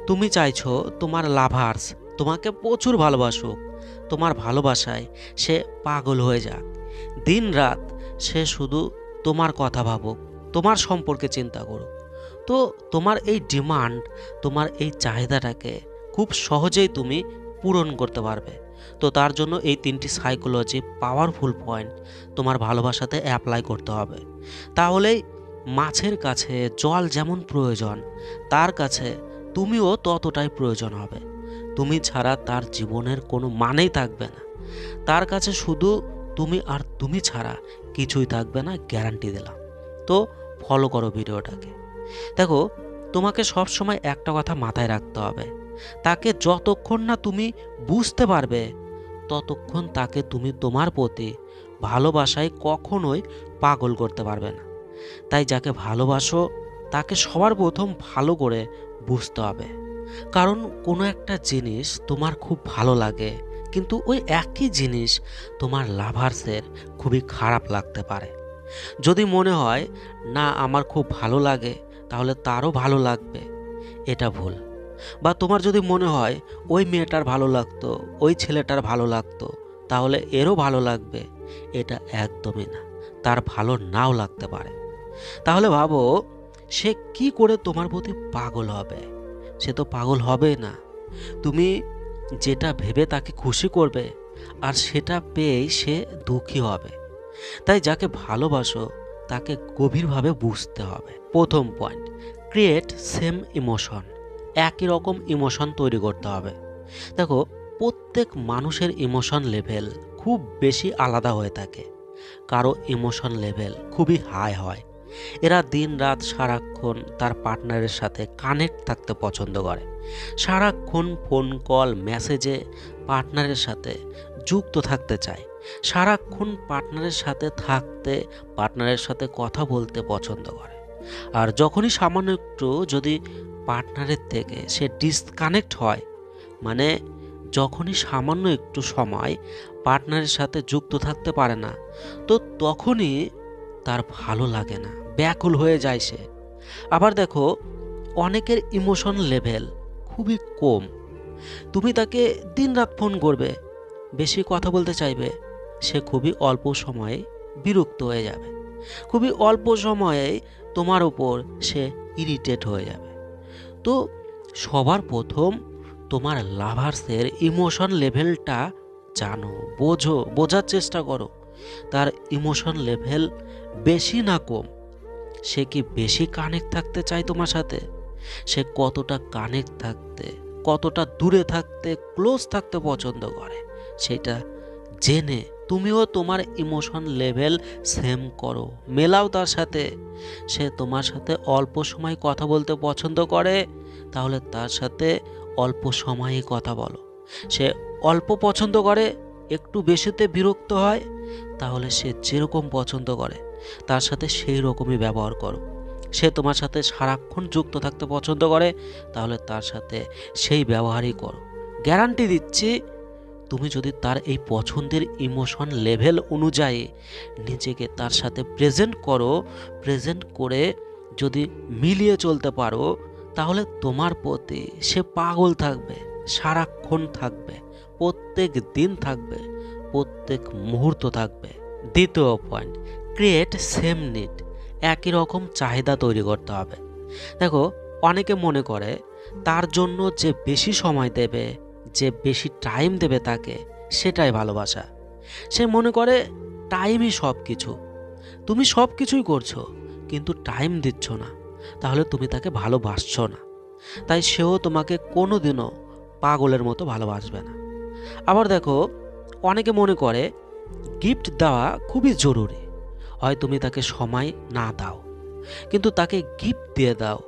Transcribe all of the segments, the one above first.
তুমি চাইছো তোমার লাভার্স তোমাকে প্রচুর ভালোবাসুক, তোমার ভালোবাসায় সে পাগল হয়ে যাক, দিন রাত সে শুধু তোমার কথা ভাবুক, তোমার সম্পর্কে চিন্তা করুক। তো তোমার এই ডিমান্ড, তোমার এই চাহিদাটাকে খুব সহজেই তুমি পূরণ করতে পারবে। তো তার জন্য এই ৩টি সাইকোলজি পাওয়ারফুল পয়েন্ট তোমার ভালোবাসাতে অ্যাপ্লাই করতে হবে। তাহলেই মাছের কাছে জল যেমন প্রয়োজন, তার কাছে তুমিও ততটাই প্রয়োজন হবে। তুমি ছাড়া তার জীবনের কোনো মানেই থাকবে না। তার কাছে শুধু তুমি আর তুমি ছাড়া কিছুই থাকবে না, গ্যারান্টি দিলাম। তো ফলো করো ভিডিওটাকে। দেখো, তোমাকে সবসময় একটা কথা মাথায় রাখতে হবে, তাকে যতক্ষণ না তুমি বুঝতে পারবে ততক্ষণ তাকে তুমি তোমার প্রতি ভালোবাসায় কখনোই পাগল করতে পারবে না। তাই যাকে ভালোবাসো তাকে সবার প্রথম ভালো করে বুঝতে হবে। কারণ কোনো একটা জিনিস তোমার খুব ভালো লাগে, কিন্তু ওই একই জিনিস তোমার লাভার্সের খুবই খারাপ লাগতে পারে। যদি মনে হয় না আমার খুব ভালো লাগে, তাহলে তারও ভালো লাগবে, এটা ভুল। বা তোমার যদি মনে হয় ওই মেয়েটার ভালো লাগতো, ওই ছেলেটার ভালো লাগতো, তাহলে এরও ভালো লাগবে, এটা একদমই না। তার ভালো নাও লাগতে পারে। তাহলে ভাবো, সে কি করে তোমার প্রতি পাগল হবে? সে তো পাগল হবে না। তুমি যেটা ভেবে তাকে খুশি করবে, আর সেটা পেয়েই সে দুঃখী হবে। তাই যাকে ভালোবাসো তাকে গভীরভাবে বুঝতে হবে। প্রথম পয়েন্ট, ক্রিয়েট সেম ইমোশন। একই রকম ইমোশন তৈরি করতে হবে। দেখো, প্রত্যেক মানুষের ইমোশন লেভেল খুব বেশি আলাদা হয়ে থাকে। কারো ইমোশন লেভেল খুবই হাই হয়, এরা দিন রাত সারাক্ষণ তার পার্টনারের সাথে কানেক্ট থাকতে পছন্দ করে। সারাক্ষণ ফোন কল মেসেজে পার্টনারের সাথে যুক্ত থাকতে চায়। সারাক্ষণ পার্টনারের সাথে থাকতে, পার্টনারের সাথে কথা বলতে পছন্দ করে। আর যখনই সামান্য একটু যদি পার্টনারের থেকে সে ডিসকানেক্ট হয়, মানে যখনই সামান্য একটু সময় পার্টনারের সাথে যুক্ত থাকতে পারে না, তো তখনই তার ভালো লাগে না, ব্যাকুল হয়ে যায় সে। আবার দেখো, অনেকের ইমোশন লেভেল খুবই কম। তুমি তাকে দিনরাত ফোন করবে, বেশি কথা বলতে চাইবে, সে খুবই অল্প সময়ে বিরক্ত হয়ে যাবে। খুবই অল্প সময়ে তোমার উপর সে ইরিটেট হয়ে যাবে। তো সবার প্রথম তোমার লাভার্সের ইমোশন লেভেলটা জানো, বোঝার চেষ্টা করো। তার ইমোশন লেভেল বেশি না কম? সে কি বেশি কানেক্ট থাকতে চায় তোমার সাথে? সে কতটা কানেক্ট থাকতে, কতটা দূরে থাকতে, ক্লোজ থাকতে পছন্দ করে, সেটা জেনে তুমিও তোমার ইমোশন লেভেল সেম করো, মেলাও তার সাথে। সে তোমার সাথে অল্প সময় কথা বলতে পছন্দ করে, তাহলে তার সাথে অল্প সময়ই কথা বলো। সে অল্প পছন্দ করে, একটু বেশিতে বিরক্ত হয়, তাহলে সে যেরকম পছন্দ করে তার সাথে সেই রকমই ব্যবহার করো। সে তোমার সাথে সারাক্ষণ যুক্ত থাকতে পছন্দ করে, তাহলে তার সাথে সেই ব্যবহারই করো। গ্যারান্টি দিচ্ছি, তুমি যদি তার এই পছন্দের ইমোশন লেভেল অনুযায়ী নিজেকে তার সাথে প্রেজেন্ট করো, প্রেজেন্ট করে যদি মিলিয়ে চলতে পারো, তাহলে তোমার প্রতি সে পাগল থাকবে, সারাক্ষণ থাকবে, প্রত্যেক দিন থাকবে, প্রত্যেক মুহূর্ত থাকবে। দ্বিতীয় পয়েন্ট, ক্রিয়েট সেম নিড। একই রকম চাহিদা তৈরি করতে হবে। দেখো, অনেকে মনে করে তার জন্য যে বেশি সময় দেবে, যে বেশি টাইম দেবে তাকে, সেটাই ভালোবাসা। সে মনে করে টাইমই সব কিছু। তুমি সব কিছুই করছো, কিন্তু টাইম দিচ্ছ না, তাহলে তুমি তাকে ভালোবাসছো না। তাই সেও তোমাকে কোনোদিনও পাগলের মতো ভালোবাসবে না। আবার দেখো, অনেকে মনে করে গিফট দেওয়া খুবই জরুরি। হয় তুমি তাকে সময় না দাও, কিন্তু তাকে গিফট দিয়ে দাও,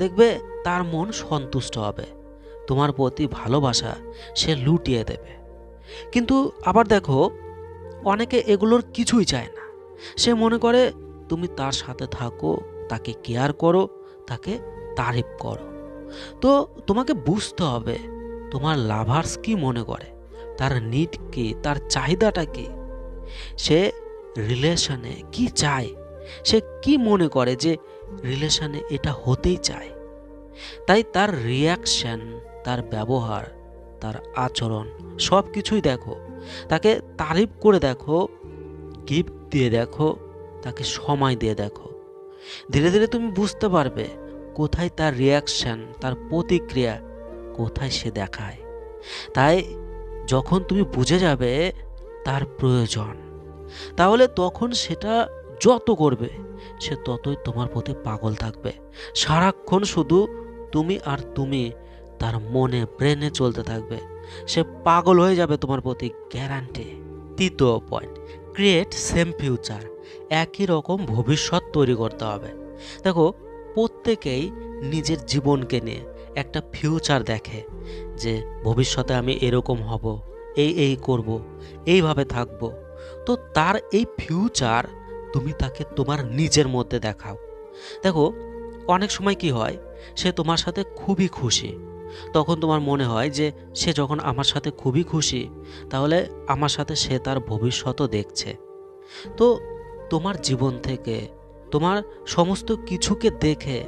দেখবে তার মন সন্তুষ্ট হবে, তোমার প্রতি ভালোবাসা সে লুটিয়ে দেবে। কিন্তু আবার দেখো, অনেকে এগুলোর কিছুই চায় না। সে মনে করে তুমি তার সাথে থাকো, তাকে কেয়ার করো, তাকে তারিফ করো। তো তোমাকে বুঝতে হবে তোমার লাভার্স কি মনে করে, তার নিড কি, তার চাহিদাটা কি, সে রিলেশনে কি চায়, সে কি মনে করে যে রিলেশনে এটা হতেই চায়। তাই তার রিয়াকশন, তার ব্যবহার, তার আচরণ সব কিছুই দেখো। তাকে তারিফ করে দেখো, গিফট দিয়ে দেখো, তাকে সময় দিয়ে দেখো। ধীরে ধীরে তুমি বুঝতে পারবে কোথায় তার রিয়াকশন, তার প্রতিক্রিয়া কোথায় সে দেখায়। তাই যখন তুমি বুঝে যাবে তার প্রয়োজন, তাহলে তখন সেটা যত করবে সে ততই তোমার প্রতি পাগল থাকবে। সারাক্ষণ শুধু তুমি আর তুমি তার মনে ব্রেনে চলতে থাকবে। সে পাগল হয়ে যাবে তোমার প্রতি, গ্যারান্টি। তৃতীয় পয়েন্ট, ক্রিয়েট সেম ফিউচার। একই রকম ভবিষ্যৎ তৈরি করতে হবে। দেখো, প্রত্যেকেই নিজের জীবনকে নিয়ে একটা ফিউচার দেখে যে ভবিষ্যতে আমি এরকম হব, এই করব, এইভাবে থাকব। তো তার এই ফিউচার তুমি তাকে তোমার নিজের মধ্যে দেখাও। দেখো, অনেক সময় কি হয়, সে তোমার সাথে খুবই খুশি, তখন তোমার মনে হয় যে সে যখন আমার সাথে খুবই খুশি, তাহলে আমার সাথে সে তার ভবিষ্যতও দেখছে। তো তোমার জীবন থেকে, তোমার সমস্ত কিছুকে দেখে,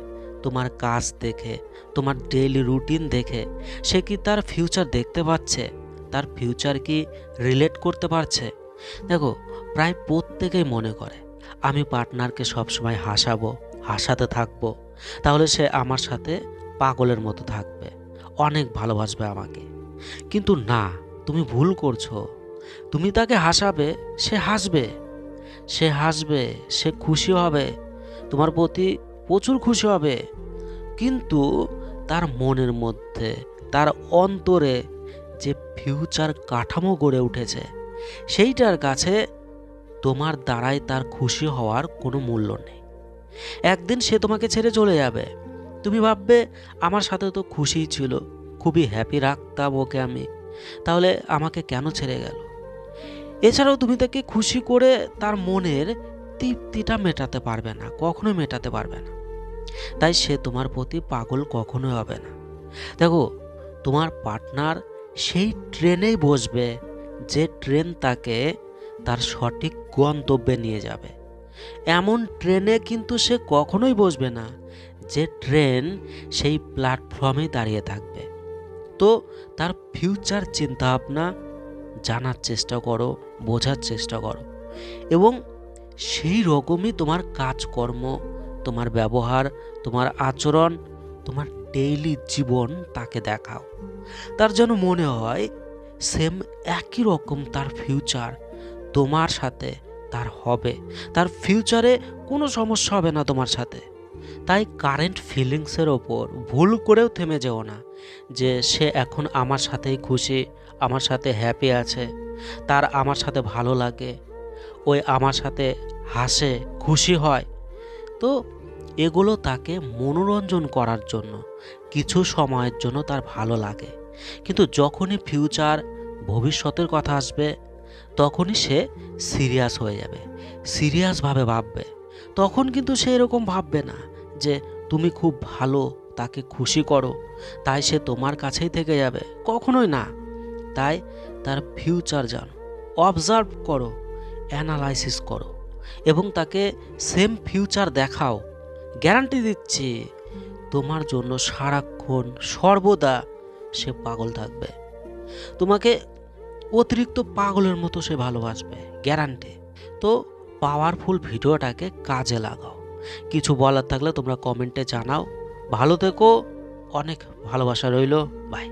তোমার কাজ দেখে, তোমার ডেইলি রুটিন দেখে সে কি তার ফিউচার দেখতে পাচ্ছে? তার ফিউচার কি রিলেট করতে পারছে? দেখো, প্রায় প্রত্যেকেই মনে করে আমি পার্টনারকে সবসময় হাসাবো, হাসাতে থাকবো, তাহলে সে আমার সাথে পাগলের মতো থাকবে, অনেক ভালোবাসবে আমাকে। কিন্তু না, তুমি ভুল করছো। তুমি তাকে হাসাবে, সে হাসবে, সে হাসবে, সে খুশি হবে, তোমার প্রতি প্রচুর খুশি হবে। কিন্তু তার মনের মধ্যে, তার অন্তরে যে ফিউচার কাঠামো গড়ে উঠেছে, সেইটার কাছে তোমার দ্বারাই তার খুশি হওয়ার কোনো মূল্য নেই। একদিন সে তোমাকে ছেড়ে চলে যাবে, তুমি ভাববে আমার সাথে তো খুশিই ছিল, খুবই হ্যাপি রাখতাম ওকে আমি, তাহলে আমাকে কেন ছেড়ে গেল? এছাড়াও তুমি তাকে খুশি করে তার মনের তৃপ্তিটা মেটাতে পারবে না, কখনোই মেটাতে পারবে না। তাই সে তোমার প্রতি পাগল কখনোই হবে না। দেখো, তোমার পার্টনার সেই ট্রেনেই বসবে যে ট্রেন তাকে তার সঠিক গন্তব্যে নিয়ে যাবে। এমন ট্রেনে কিন্তু সে কখনোই বসবে না যে ট্রেন সেই প্ল্যাটফর্মে দাঁড়িয়ে থাকবে। তো তার ফিউচার চিন্তাভাবনা জানার চেষ্টা করো, বোঝার চেষ্টা করো, এবং সেই রকমই তোমার কাজকর্ম, তোমার ব্যবহার, তোমার আচরণ, তোমার ডেইলি জীবন তাকে দেখাও। তার যেন মনে হয় সেম একই রকম তার ফিউচার তোমার সাথে তার হবে, তার ফিউচারে কোনো সমস্যা হবে না তোমার সাথে। তাই কারেন্ট ফিলিংসের ওপর ভুল করেও থেমে যেও না যে সে এখন আমার সাথেই খুশি, আমার সাথে হ্যাপি আছে, তার আমার সাথে ভালো লাগে, ওই আমার সাথে হাসে, খুশি হয়। তো এগুলো তাকে মনোরঞ্জন করার জন্য, কিছু সময়ের জন্য তার ভালো লাগে। কিন্তু যখনই ফিউচার, ভবিষ্যতের কথা আসবে, তখনই সে সিরিয়াস হয়ে যাবে, সিরিয়াসভাবে ভাববে। তখন কিন্তু সে এরকম ভাববে না যে তুমি খুব ভালো, তাকে খুশি করো, তাই সে তোমার কাছেই থেকে যাবে, কখনোই না। তাই তার ফিউচার জানো, অবজার্ভ করো, অ্যানালাইসিস করো, এবং তাকে সেম ফিউচার দেখাও। গ্যারান্টি দিচ্ছি তোমার জন্য সারাক্ষণ সর্বদা সে পাগল থাকবে, তোমাকে অতিরিক্ত পাগলের মতো সে ভালোবাসবে, গ্যারান্টি। তো পাওয়ারফুল ভিডিওটাকে কাজে লাগাও। কিছু বলার থাকলে তোমরা কমেন্টে জানাও। ভালো থেকো, অনেক ভালোবাসা রইল, বাই।